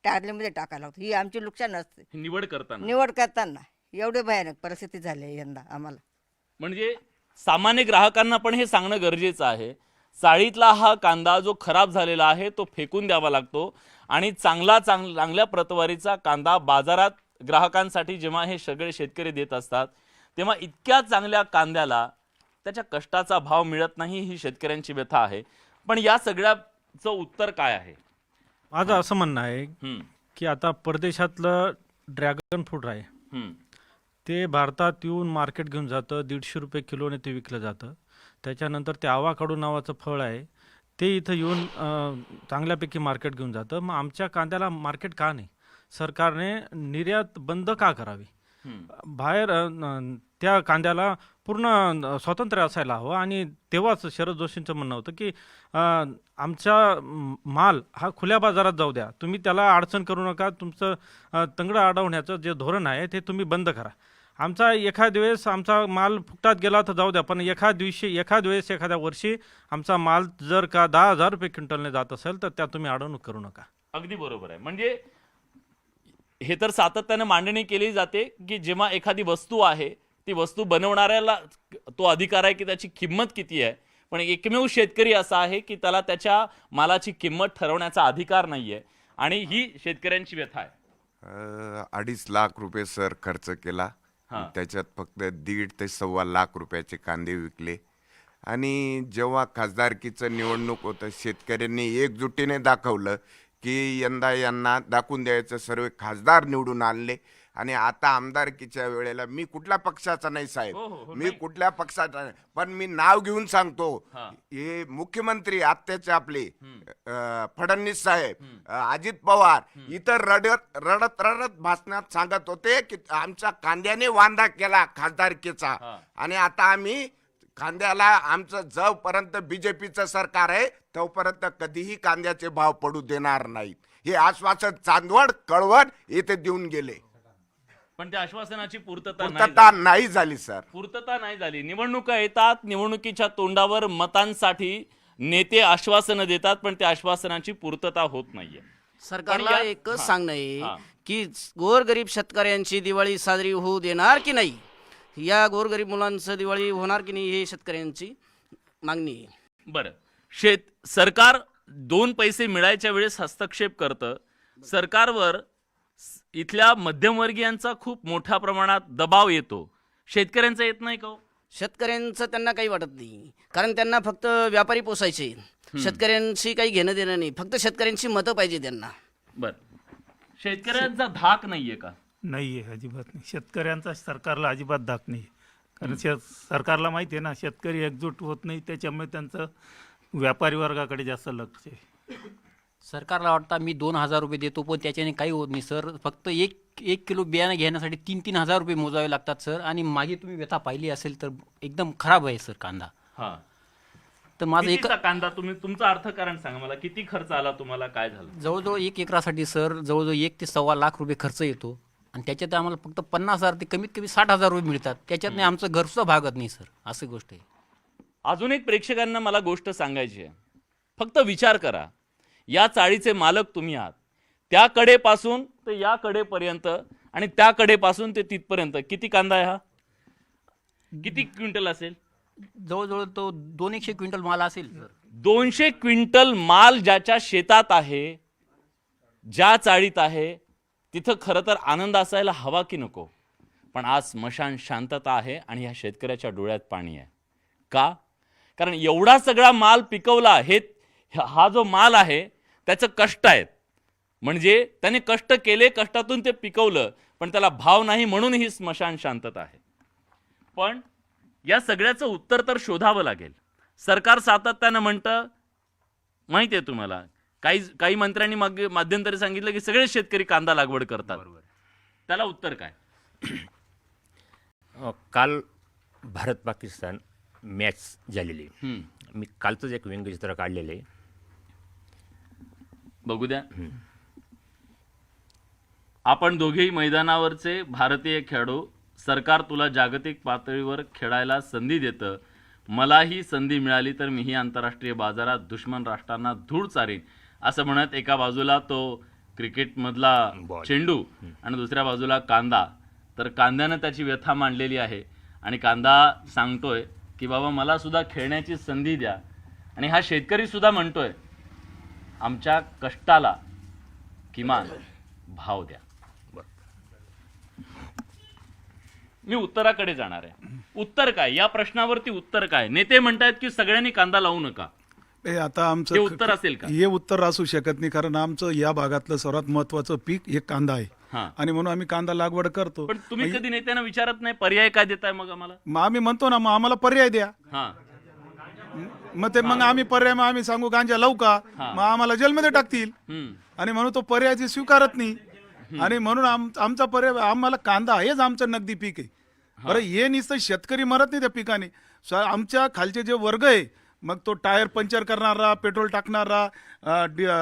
[SPEAKER 15] टारलीमध्ये टाकायला लागतो. ही आमची नुकसान असते
[SPEAKER 1] निवड करताना.
[SPEAKER 15] निवड करताना. एवढी भयानक परिस्थिती झाली आहे यंदा आम्हाला.
[SPEAKER 1] म्हणजे सामान्य ग्राहकांना पण हे सांगणं गरजेचं आहे. चाळीतला हा कांदा जो खराब झालेला आहे तो फेकून द्यावा लागतो आणि चांगल्या प्रतवारीचा कांदा बाजारात ग्राहकांसाठी जेव्हा हे सगळे शेतकरी देत असतात, तेव्हा इतक्या चांगल्या कांद्याला त्याच्या कष्टाचा भाव मिळत नाही, ही शेतकऱ्यांची व्यथा आहे. पण या सगळ्याचं उत्तर काय आहे?
[SPEAKER 3] माझं असं म्हणणं आहे की आता परदेशातलं ड्रॅगन फ्रूट आहे, ते भारतात येऊन मार्केट घेऊन जातं, 150 रुपये किलोने ते विकलं जातं. त्याच्यानंतर ते आवाकाडू नावाचं फळ आहे, ते इथं येऊन चांगल्यापैकी मार्केट घेऊन जातं. मग आमच्या कांद्याला मार्केट का नाही? सरकारने निर्यात बंद का करावी? बाहेर त्या कांद्याला पूर्ण स्वातंत्र्य असायला हवं. आणि तेव्हाच शरद जोशींचं म्हणणं होतं की आमचा माल हा खुल्या बाजारात जाऊ द्या, तुम्ही त्याला अडचण करू नका, तुमचं तंगडं अडवण्याचं जे धोरण आहे ते तुम्ही बंद करा. आमचा एखाद वेळेस आमचा माल फुकटात गेला तर जाऊ द्या, पण एखाद वेळेस एखाद्या वर्षी आमचा माल जर का 10,000 रुपये क्विंटलने जात असेल तर त्या तुम्ही अडवणूक करू नका.
[SPEAKER 1] अगदी बरोबर आहे. म्हणजे हे तर सातत्याने मांडणी केली जाते की जेव्हा एखादी वस्तू आहे, ती वस्तू बनवणाऱ्याला तो अधिकार आहे की त्याची किंमत किती आहे, पण एकमेव शेतकरी असा आहे की त्याला त्याच्या मालाची किंमत ठरवण्याचा अधिकार नाहीये आणि ही शेतकऱ्यांची व्यथा आहे.
[SPEAKER 16] 2.5 लाख रुपये सर खर्च केला, त्याच्यात फक्त 1.5 ते 1.25 लाख रुपयाचे कांदे विकले. आणि जेव्हा खासदारकीचं निवडणूक होतं, शेतकऱ्यांनी एकजुटीने दाखवलं की यंदा यांना दाखवून द्यायचं, सर्व खासदार निवडून आणले. आणि आता आमदारकीच्या वेळेला मी कुठल्या पक्षाचा नाही साहेब, मी कुठल्या पक्षाचा नाही, पण मी नाव घेऊन सांगतो, हे मुख्यमंत्री आत्याचे आपले फडणवीस साहेब, अजित पवार इतर रडत भाषणात सांगत होते की आमच्या कांद्याने वांदा केला खासदारकीचा. आणि आता आम्ही कांद्याला आमचं जोपर्यंत बीजेपीचं सरकार आहे तोपर्यंत कधीही कांद्याचे भाव पडू देणार नाहीत, हे आश्वासन चांदवड कळवण येथे देऊन गेले.
[SPEAKER 1] पण त्या आश्वासनाची पूर्तता
[SPEAKER 16] नाही झाली सर.
[SPEAKER 1] पूर्तता नाही झाली. निवडणुका येतात, निवडणुकीच्या तोंडावर मतांसाठी नेते आश्वासनं देतात, पण त्या आश्वासनाची पूर्तता होत नाहीये.
[SPEAKER 17] सरकारला एकच सांगणं आहे की गोरगरीब शेतकऱ्यांची दिवाळी साजरी होऊ देणार की नाही, या गोरगरीब मुलांचं दिवाळी होणार की नाही हे शेतकऱ्यांची मागणी आहे.
[SPEAKER 1] बरं, सरकार 2 पैसे मिळायच्या वेळेस हस्तक्षेप करतं. सरकारवर इथल्या मध्यमवर्गीयांचा खूप मोठ्या प्रमाणात दबाव येतो, शेतकऱ्यांचा येत नाही का हो?
[SPEAKER 17] शेतकऱ्यांचं त्यांना काही वाटत नाही, कारण त्यांना फक्त व्यापारी पोसायचे. शेतकऱ्यांशी काही घेणं देणं नाही, फक्त शेतकऱ्यांची मतं पाहिजे त्यांना.
[SPEAKER 1] बरं, शेतकऱ्यांचा धाक नाहीये का?
[SPEAKER 18] नाही आहे, अजिबात नाही. शेतकऱ्यांचा सरकारला अजिबात धाक नाही. कारण सरकारला माहिती आहे ना, शेतकरी एकजूट होत नाही, त्याच्यामुळे त्यांचं व्यापारी वर्गाकडे जास्त लक्ष आहे.
[SPEAKER 19] सरकारला वाटतं मी 2,000 रुपये देतो, पण त्याच्याने काही होत नाही सर. फक्त एक किलो बियाणं घेण्यासाठी 3-3 हजार रुपये मोजावे लागतात सर. आणि मागे तुम्ही व्यथा पाहिली असेल तर एकदम खराब आहे सर कांदा.
[SPEAKER 1] हां,
[SPEAKER 19] तर माझं एक
[SPEAKER 1] कांदा तुमचं अर्थकारण सांगा मला, किती खर्च आला तुम्हाला, काय झालं?
[SPEAKER 19] जवळजवळ 1 एकरासाठी सर जवळजवळ 1 ते सव्वा लाख रुपये खर्च येतो. आणि त्याच्यात आम्हाला फक्त 50,000 ते कमीत कमी 60,000 रुपये मिळतात. त्याच्यात नाही आमचं घरसुद्धा भागत नाही सर, असं गोष्ट आहे.
[SPEAKER 1] अजून एक प्रेक्षकांना मला गोष्ट सांगायची आहे. फक्त विचार करा, या चाळीचे मालक तुम्ही आहात. त्या कडेपासून ते या कडेपर्यंत आणि त्या कडेपासून ते तिथपर्यंत किती कांदा आहे हा? किती क्विंटल असेल?
[SPEAKER 19] जवळजवळ तो 200 क्विंटल माल असेल सर.
[SPEAKER 1] 200 क्विंटल माल ज्याच्या शेतात आहे, ज्या चाळीत आहे, तिथं खरं तर आनंद असायला हवा की नको? पण आज स्मशान शांतता आहे आणि ह्या शेतकऱ्याच्या डोळ्यात पाणी आहे. का? कारण एवढा सगळा माल पिकवला, हा जो माल आहे त्याचं कष्ट आहेत. म्हणजे त्याने कष्ट केले, कष्टातून ते पिकवलं, पण त्याला भाव नाही, म्हणून ही स्मशान शांतता आहे. पण या सगळ्याचं उत्तर तर शोधावं लागेल. सरकार सातत्यानं म्हणतं, माहिती आहे तुम्हाला, काही मंत्र्यांनी मध्यंतरी सांगितलं की सगळे शेतकरी कांदा लागवड करतात. त्याला उत्तर काय?
[SPEAKER 2] काल भारत पाकिस्तान मॅच झालेली. मी कालचंच एक व्यंगचित्र काढलेलं आहे,
[SPEAKER 1] बघू द्या. आपण दोघेही मैदानावरचे भारतीय खेळाडू. सरकार तुला जागतिक पातळीवर खेळायला संधी देतं. मलाही संधी मिळाली तर मीही आंतरराष्ट्रीय बाजारात दुश्मन राष्ट्रांना धूळ चारीन, असं म्हणत एका बाजूला तो क्रिकेटमधला चेंडू आणि दुसऱ्या बाजूला कांदा. तर कांद्यानं त्याची व्यथा मांडलेली आहे आणि कांदा सांगतोय की बाबा मला सुद्धा खेळण्याची संधी द्या. आणि हा शेतकरी सुद्धा म्हणतोय आमच्या कष्टाला किमान भाव द्या. मी उत्तराकडे जाणार आहे. उत्तर काय या प्रश्नावरती? उत्तर काय? नेते म्हणतात की सगळ्यांनी कांदा लावू नका.
[SPEAKER 6] आता आमचं
[SPEAKER 1] हे उत्तर असेल का?
[SPEAKER 6] हे उत्तर असू शकत नाही, कारण आमचं या भागातलं सर्वात महत्वाचं पीक हे कांदा आहे. आणि म्हणून आम्ही कांदा लागवड करतो.
[SPEAKER 1] पण तुम्ही कधी नेत्यांना विचारत नाही पर्याय काय देताय मग आम्हाला?
[SPEAKER 6] मग आम्ही म्हणतो ना, मग आम्हाला पर्याय द्या. मग आम्ही पर्याय, मग आम्ही सांगू गांजा लावू का, मग आम्हाला जेलमध्ये टाकतील. आणि म्हणून तो पर्याय स्वीकारत नाही. आणि म्हणून आमचा पर्याय, आम्हाला कांदा हेच आमचं नगदी पीक आहे. बरं, हे नुसतं शेतकरी मरत नाही त्या पिकाने. आमच्या खालचे जे वर्ग आहे, मग तो टायर पंक्चर करणारा, पेट्रोल टाकणारा,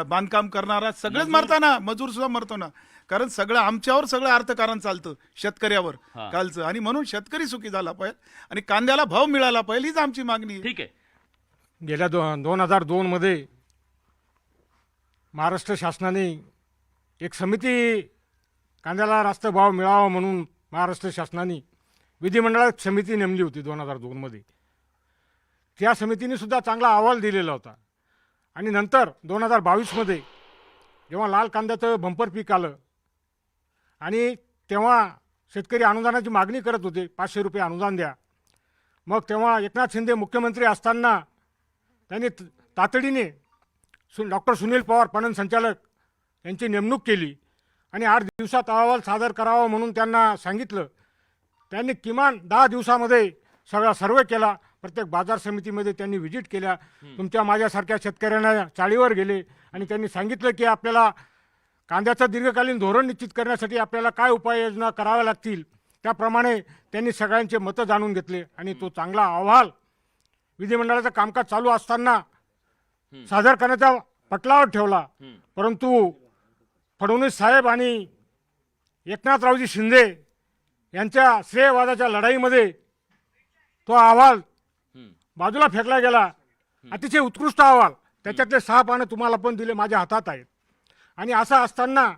[SPEAKER 6] बांधकाम करणारा, सगळेच मरताना, मजूर सुद्धा मरतो ना. कारण सगळं आमच्यावर सगळं अर्थकारण चालतं, शेतकऱ्यावर कालचं. आणि म्हणून शेतकरी सुखी झाला पाहिजे आणि कांद्याला भाव मिळाला पाहिजे, हीच आमची मागणी आहे.
[SPEAKER 1] ठीक आहे.
[SPEAKER 12] गेल्या 2002 मध्ये महाराष्ट्र शासनाने एक समिती, कांद्याला रास्त भाव मिळावा म्हणून महाराष्ट्र शासनाने विधिमंडळात समिती नेमली होती 2002 मध्ये. त्या समितीने सुद्धा चांगला अहवाल दिलेला होता. आणि नंतर 2022 मध्ये जेव्हा लाल कांद्याचं बंपर पीक आलं आणि तेव्हा शेतकरी अनुदानाची मागणी करत होते, 500 रुपये अनुदान द्या. मग तेव्हा एकनाथ शिंदे मुख्यमंत्री असताना त्यांनी तातडीने डॉक्टर सुनील पवार पणन संचालक यांची नेमणूक केली आणि 8 दिवसात अहवाल सादर करावा म्हणून त्यांना सांगितलं. त्यांनी किमान 10 दिवसामध्ये सगळा सर्वे केला. प्रत्येक बाजार समितीमध्ये त्यांनी व्हिजिट केल्या. तुमच्या माझ्यासारख्या शेतकऱ्यांना चाळीवर गेले आणि त्यांनी सांगितलं की आपल्याला कांद्याचं दीर्घकालीन धोरण निश्चित करण्यासाठी आपल्याला काय उपाययोजना कराव्या लागतील. त्याप्रमाणे त्यांनी सगळ्यांचे मतं जाणून घेतले आणि तो चांगला अहवाल विधिमंडळाचं कामकाज चालू असताना सादर करण्याच्या पटलावर ठेवला. परंतु फडणवीस साहेब आणि एकनाथरावजी शिंदे यांच्या श्रेयवादाच्या लढाईमध्ये तो अहवाल बाजूला फेकला गेला. अतिशय उत्कृष्ट अहवाल, त्याच्यातले 6 पानं तुम्हाला पण दिले, माझ्या हातात आहेत. आणि असं असताना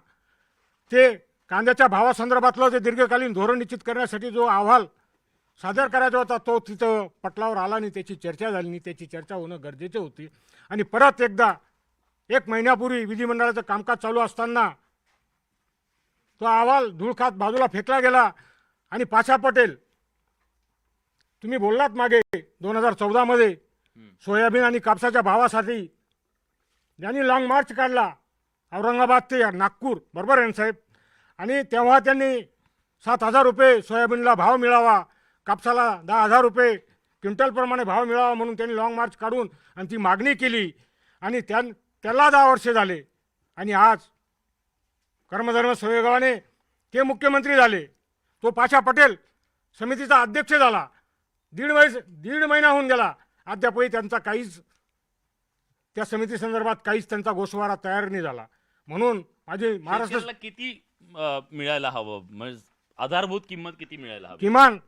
[SPEAKER 12] ते कांद्याच्या भावासंदर्भातलं जे दीर्घकालीन धोरण निश्चित करण्यासाठी जो अहवाल सादर करायचा होता तो तिथं पटलावर आला नाही, त्याची चर्चा झाली नाही. त्याची चर्चा होणं गरजेचे होती. आणि परत एकदा 1 महिन्यापूर्वी विधिमंडळाचं कामकाज चालू असताना तो अहवाल धूळ खात बाजूला फेकला गेला. आणि पाशा पटेल, तुम्ही बोललात मागे 2014 सोयाबीन आणि कापसाच्या भावासाठी ज्यांनी लॉंग मार्च काढला औरंगाबाद ते नागपूर, बरोबर आहे ना साहेब? आणि तेव्हा त्यांनी 7,000 रुपये सोयाबीनला भाव मिळावा, कापसाला 10,000 रुपये क्विंटलप्रमाणे भाव मिळावा म्हणून त्यांनी लॉंग मार्च काढून आणि ती मागणी केली. आणि त्याला 10 वर्षे झाले. आणि आज कर्मधर्म सुयोगाने ते मुख्यमंत्री झाले. तो पाशा पटेल समितीचा अध्यक्ष झाला. दीड महिना होऊन गेला, अद्यापही त्यांचा काहीच त्या समिती संदर्भात काहीच त्यांचा गोषवारा तयार नाही झाला. म्हणून माझी महाराष्ट्र
[SPEAKER 1] शेतकऱ्याला किती मिळायला हवं, म्हणजे आधारभूत किंमत किती मिळायला हवी?
[SPEAKER 12] किमान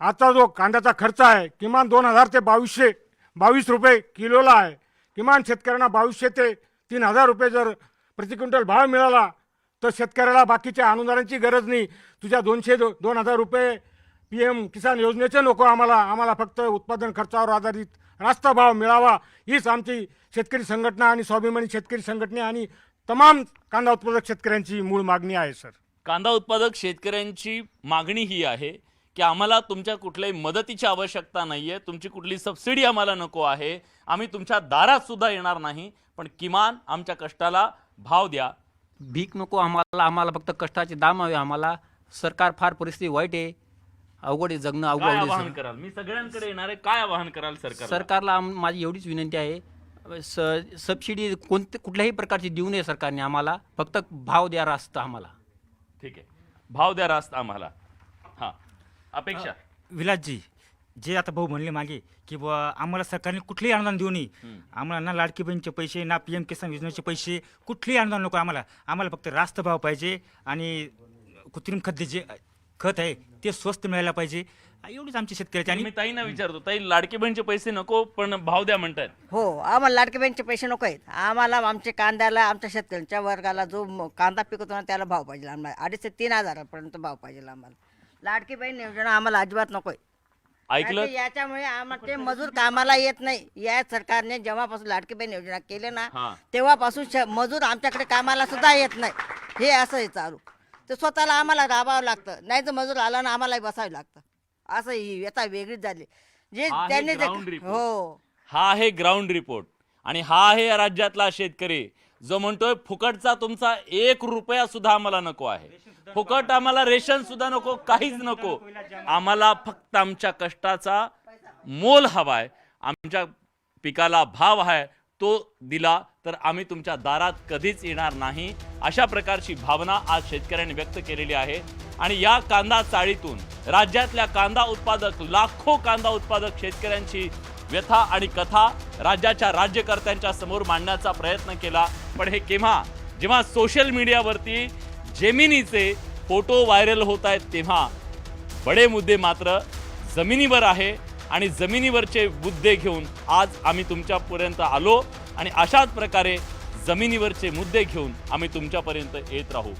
[SPEAKER 12] आता जो कांद्याचा खर्च आहे किमान 2,000 ते 22 रुपये किलोला आहे. किमान शेतकऱ्यांना 2200 ते 3,000 रुपये जर प्रति क्विंटल भाव मिळाला तर शेतकऱ्याला बाकीच्या अनुदानाची गरज नाही. तुझ्या 2,000 रुपये PM किसान योजनेचे नको आम्हाला फक्त उत्पादन खर्चावर आधारित रास्त भाव मिळावा, हीच आमची शेतकरी संघटना आणि स्वाभिमानी शेतकरी संघटना आणि तमाम कांदा उत्पादक शेतकऱ्यांची मूळ मागणी आहे. सर,
[SPEAKER 1] कांदा उत्पादक शेतकऱ्यांची मागणी ही आहे की आम्हाला तुमच्या कुठल्याही मदतीची आवश्यकता नाही आहे, तुमची कुठली सबसिडी आम्हाला नको आहे, आम्ही तुमच्या दारात सुद्धा येणार नाही, पण किमान आमच्या कष्टाला भाव द्या.
[SPEAKER 19] भीक नको आम्हाला फक्त कष्टाचे दाम हवे आम्हाला. सरकार फार परिस्थिती वाईट आहे, अवघड आहे, जगणं अवघड
[SPEAKER 1] काय
[SPEAKER 19] आहे.
[SPEAKER 1] आवाहन कराल? मी सगळ्यांकडे येणार आहे, काय आवाहन कराल
[SPEAKER 19] सरकारला माझी एवढीच विनंती आहे, सबसिडी कुठल्याही प्रकारची देऊ नये सरकारने आम्हाला, फक्त भाव द्या रास्त आम्हाला.
[SPEAKER 1] ठीक आहे, भाव द्या रास्त आम्हाला. हां, अपेक्षा
[SPEAKER 5] विलासजी, जे आता भाऊ म्हणले मागे की बुवा आम्हाला सरकारने कुठलेही अनुदान देऊ नये, आम्हाला ना लाडकी बहीणचे पैसे ना PM किसान योजनेचे पैसे, कुठलेही अनुदान नको आम्हाला फक्त रास्त भाव पाहिजे. आणि कृत्रिम जे खत आहे ते स्वस्त मिळायला पाहिजे, एवढीच आमची शेतकऱ्याची. आणि
[SPEAKER 1] मी ताईंना विचारतो, ताई लाडकी बहिणीचे पैसे नको पण भाव द्या म्हणतात.
[SPEAKER 15] हो, आम्हाला लाडकी बहिणीचे पैसे नको आहेत. आम्हाला आमच्या कांद्याला, आमच्या शेतकऱ्यांच्या वर्गाला जो कांदा पिकवतो ना त्याला भाव पाहिजे. आम्हाला 2,500 ते 3,000पर्यंत भाव पाहिजे आम्हाला. लाडकी बहीण योजना आम्हाला अजिबात नको आहे.
[SPEAKER 1] ऐकलं?
[SPEAKER 15] याच्यामुळे आम्हाला ते मजूर कामाला येत नाही. या सरकारने जेव्हापासून लाडकी बहीण योजना केली ना तेव्हापासून मजूर आमच्याकडे कामाला सुद्धा येत नाही. हे असं आहे चालू. तर स्वतःला आम्हाला राबावं लागतं, नाही तर मजूर आला ना आम्हालाही बसावं लागतं. असं ही व्यथा वेगळीच झाली. जे त्यांनी हो,
[SPEAKER 1] हा आहे ग्राउंड रिपोर्ट. आणि हा आहे या राज्यातला शेतकरी जो म्हणतोय फुकटचा तुमचा 1 रुपया सुद्धा आम्हाला नको आहे. फुकट आम्हाला रेशन सुद्धा नको, काहीच नको. आम्हाला फक्त आमच्या कष्टाचा मोल हवाय, आमच्या पिकाला भाव आहे, तो दिला तर आम्ही तुमच्या दारात कधीच येणार नाही. अशा प्रकारची भावना आज शेतकऱ्यांनी व्यक्त केलेली आहे. आणि या कांदा चाळीतून राज्यातल्या कांदा उत्पादक, लाखो कांदा उत्पादक शेतकऱ्यांची व्यथा आणि कथा राज्याच्या राज्यकर्त्यांच्या समोर मांडण्याचा प्रयत्न केला. पण हे जेव्हा सोशल मीडियावरती जेमिनीचे फोटो व्हायरल होत आहेत तेव्हा बडे मुद्दे मात्र जमिनीवर आहे. आणि जमिनीवरचे मुद्दे घेऊन आज आम्ही तुमच्यापर्यंत आलो आणि अशाच प्रकारे जमिनीवरचे मुद्दे घेऊन आम्ही तुमच्यापर्यंत येत राहू.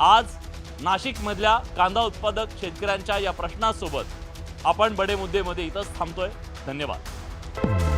[SPEAKER 1] आज नाशिकमधल्या कांदा उत्पादक शेतकऱ्यांच्या या प्रश्नासोबत आपण बडे मुद्देमध्ये इथंच थांबतोय. धन्यवाद.